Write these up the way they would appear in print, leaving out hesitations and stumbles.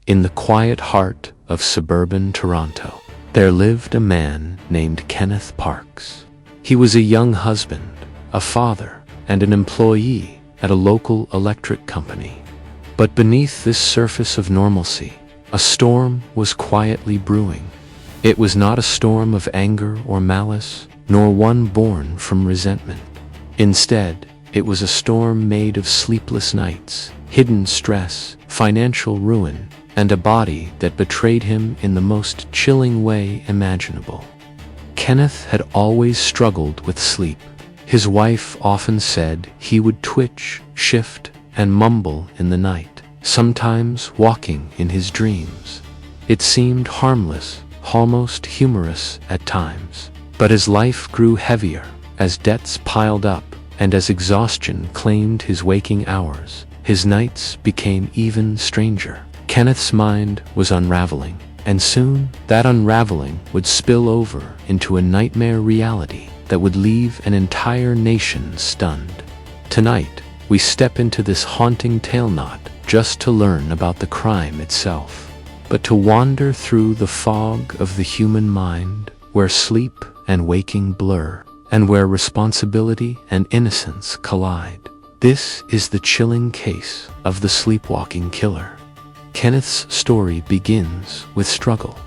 In the quiet heart of suburban Toronto, there lived a man named Kenneth Parks. He was a young husband, a father, and an employee at a local electric company. But beneath this surface of normalcy, a storm was quietly brewing. It was not a storm of anger or malice, nor one born from resentment. Instead, it was a storm made of sleepless nights, hidden stress, financial ruin, and a body that betrayed him in the most chilling way imaginable. Kenneth had always struggled with sleep. His wife often said he would twitch, shift, and mumble in the night, sometimes walking in his dreams. It seemed harmless, almost humorous at times. But as life grew heavier, as debts piled up, and as exhaustion claimed his waking hours, his nights became even stranger. Kenneth's mind was unraveling, and soon that unraveling would spill over into a nightmare reality that would leave an entire nation stunned. Tonight, we step into this haunting tale not just to learn about the crime itself, but to wander through the fog of the human mind, where sleep and waking blur, and where responsibility and innocence collide. This is the chilling case of the Sleepwalking Killer. Kenneth's story begins with struggle.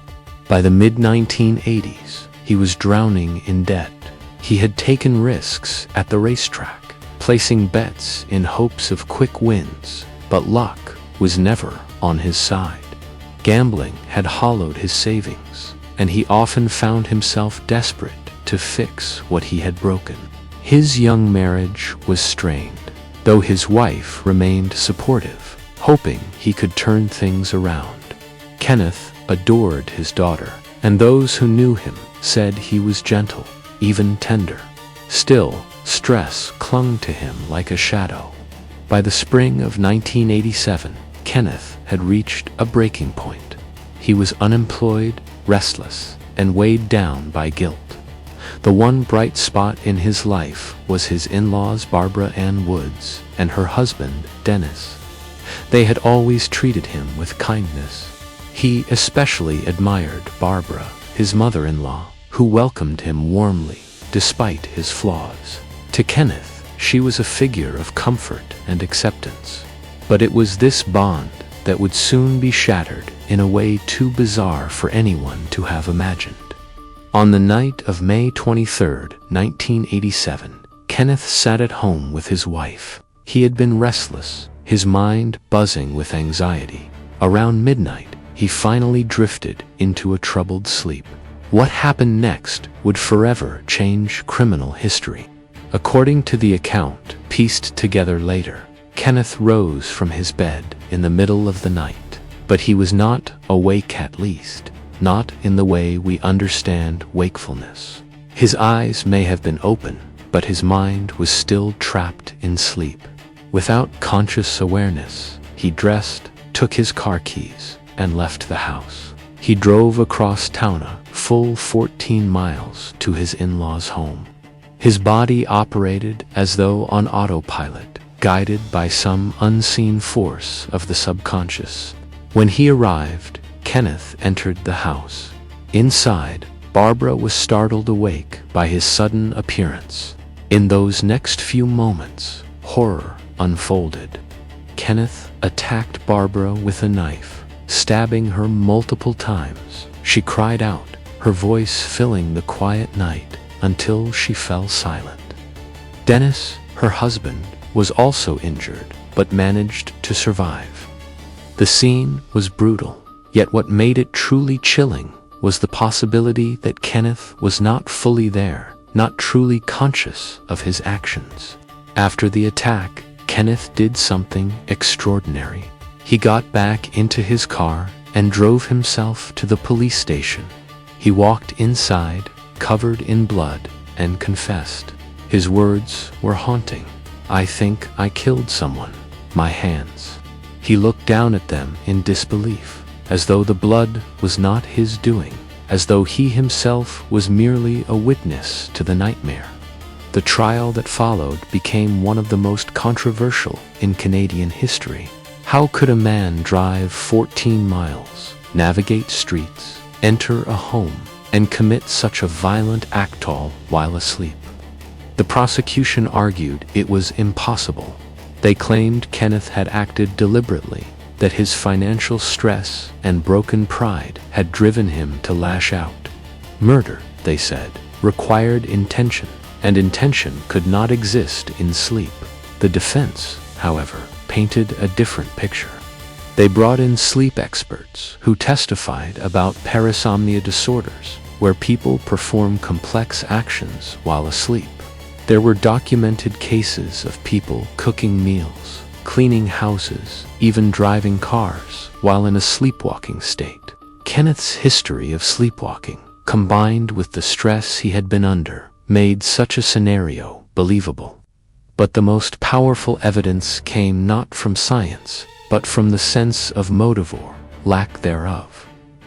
By the mid-1980s, he was drowning in debt. He had taken risks at the racetrack, placing bets in hopes of quick wins, but luck was never on his side. Gambling had hollowed his savings, and he often found himself desperate to fix what he had broken. His young marriage was strained, though his wife remained supportive, hoping he could turn things around. Kenneth adored his daughter, and those who knew him said he was gentle, even tender. Still, stress clung to him like a shadow. By the spring of 1987, Kenneth had reached a breaking point. He was unemployed, restless, and weighed down by guilt. The one bright spot in his life was his in-laws Barbara Ann Woods and her husband, Dennis. They had always treated him with kindness. He especially admired Barbara, his mother-in-law, who welcomed him warmly, despite his flaws. To Kenneth, she was a figure of comfort and acceptance. But it was this bond that would soon be shattered in a way too bizarre for anyone to have imagined. On the night of May 23, 1987, Kenneth sat at home with his wife. He had been restless, his mind buzzing with anxiety. Around midnight, he finally drifted into a troubled sleep. What happened next would forever change criminal history. According to the account pieced together later, Kenneth rose from his bed in the middle of the night, but he was not awake, at least, not in the way we understand wakefulness. His eyes may have been open, but his mind was still trapped in sleep. Without conscious awareness, he dressed, took his car keys, and left the house. He drove across town a full 14 miles to his in-laws' home. His body operated as though on autopilot, guided by some unseen force of the subconscious. When he arrived, Kenneth entered the house. Inside, Barbara was startled awake by his sudden appearance. In those next few moments, horror unfolded. Kenneth attacked Barbara with a knife, stabbing her multiple times. She cried out, her voice filling the quiet night, until she fell silent. Dennis, her husband, was also injured, but managed to survive. The scene was brutal, yet what made it truly chilling was the possibility that Kenneth was not fully there, not truly conscious of his actions. After the attack, Kenneth did something extraordinary. He got back into his car and drove himself to the police station. He walked inside, covered in blood, and confessed. His words were haunting. "I think I killed someone. My hands." He looked down at them in disbelief, as though the blood was not his doing, as though he himself was merely a witness to the nightmare. The trial that followed became one of the most controversial in Canadian history. How could a man drive 14 miles, navigate streets, enter a home, and commit such a violent act all while asleep? The prosecution argued it was impossible. They claimed Kenneth had acted deliberately, that his financial stress and broken pride had driven him to lash out. Murder, they said, required intention, and intention could not exist in sleep. The defense, however, painted a different picture. They brought in sleep experts who testified about parasomnia disorders, where people perform complex actions while asleep. There were documented cases of people cooking meals, cleaning houses, even driving cars, while in a sleepwalking state. Kenneth's history of sleepwalking, combined with the stress he had been under, made such a scenario believable. But the most powerful evidence came not from science, but from the sense of motive or lack thereof.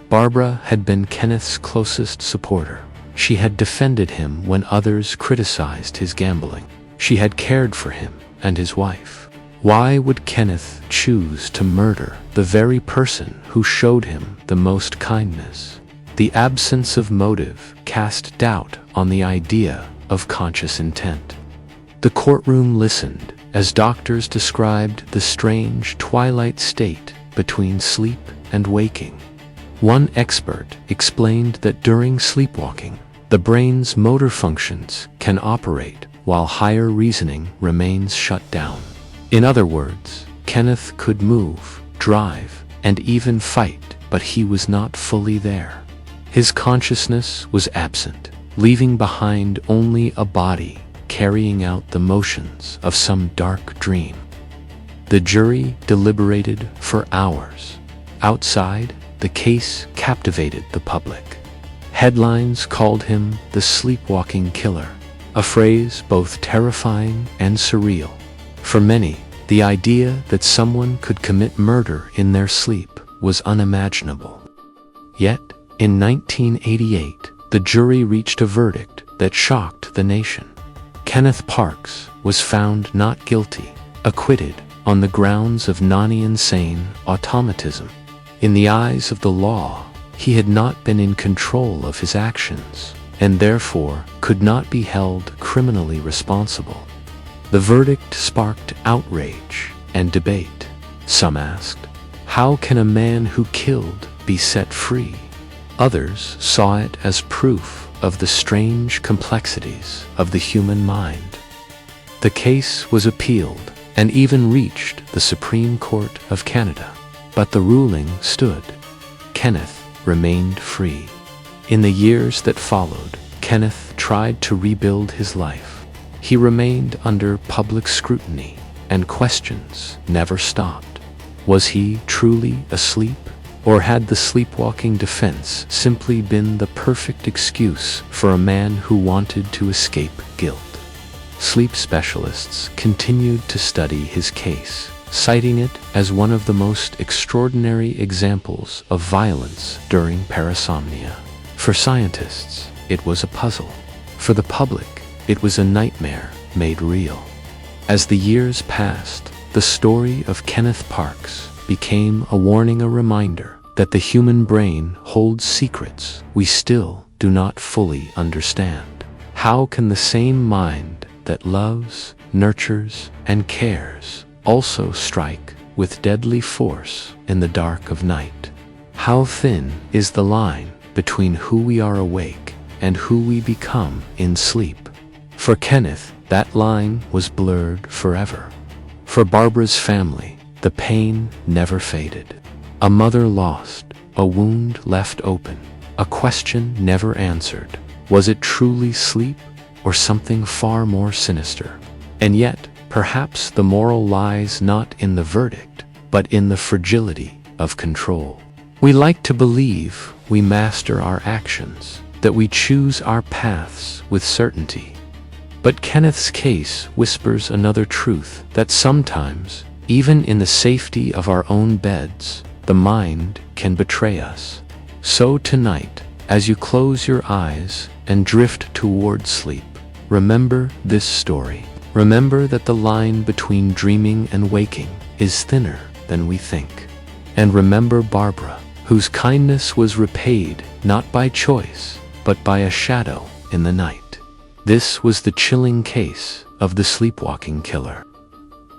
Barbara had been Kenneth's closest supporter. She had defended him when others criticized his gambling. She had cared for him and his wife. Why would Kenneth choose to murder the very person who showed him the most kindness? The absence of motive cast doubt on the idea of conscious intent. The courtroom listened as doctors described the strange twilight state between sleep and waking. One expert explained that during sleepwalking, the brain's motor functions can operate while higher reasoning remains shut down. In other words, Kenneth could move, drive, and even fight, but he was not fully there. His consciousness was absent, leaving behind only a body carrying out the motions of some dark dream. The jury deliberated for hours. Outside, the case captivated the public. Headlines called him the Sleepwalking Killer, a phrase both terrifying and surreal. For many, the idea that someone could commit murder in their sleep was unimaginable. Yet, in 1988, the jury reached a verdict that shocked the nation. Kenneth Parks was found not guilty, acquitted on the grounds of non-insane automatism. In the eyes of the law, he had not been in control of his actions, and therefore could not be held criminally responsible. The verdict sparked outrage and debate. Some asked, how can a man who killed be set free? Others saw it as proof of the strange complexities of the human mind. The case was appealed and even reached the Supreme Court of Canada, but the ruling stood. Kenneth remained free. In the years that followed, Kenneth tried to rebuild his life. He remained under public scrutiny, and questions never stopped. Was he truly asleep? Or had the sleepwalking defense simply been the perfect excuse for a man who wanted to escape guilt? Sleep specialists continued to study his case, citing it as one of the most extraordinary examples of violence during parasomnia. For scientists, it was a puzzle. For the public, it was a nightmare made real. As the years passed, the story of Kenneth Parks became a warning, a reminder that the human brain holds secrets we still do not fully understand. How can the same mind that loves, nurtures, and cares also strike with deadly force in the dark of night? How thin is the line between who we are awake and who we become in sleep? For Kenneth, that line was blurred forever. For Barbara's family, the pain never faded. A mother lost, a wound left open, a question never answered. Was it truly sleep or something far more sinister? And yet, perhaps the moral lies not in the verdict, but in the fragility of control. We like to believe we master our actions, that we choose our paths with certainty. But Kenneth's case whispers another truth, that sometimes, even in the safety of our own beds, the mind can betray us. So tonight, as you close your eyes and drift toward sleep, remember this story. Remember that the line between dreaming and waking is thinner than we think. And remember Barbara, whose kindness was repaid not by choice, but by a shadow in the night. This was the chilling case of the Sleepwalking Killer.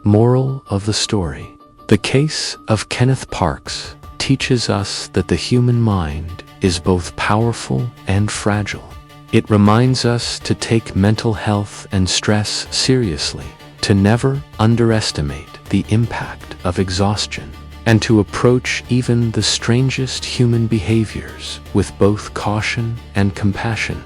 Moral of the story: the case of Kenneth Parks teaches us that the human mind is both powerful and fragile. It reminds us to take mental health and stress seriously, to never underestimate the impact of exhaustion, and to approach even the strangest human behaviors with both caution and compassion.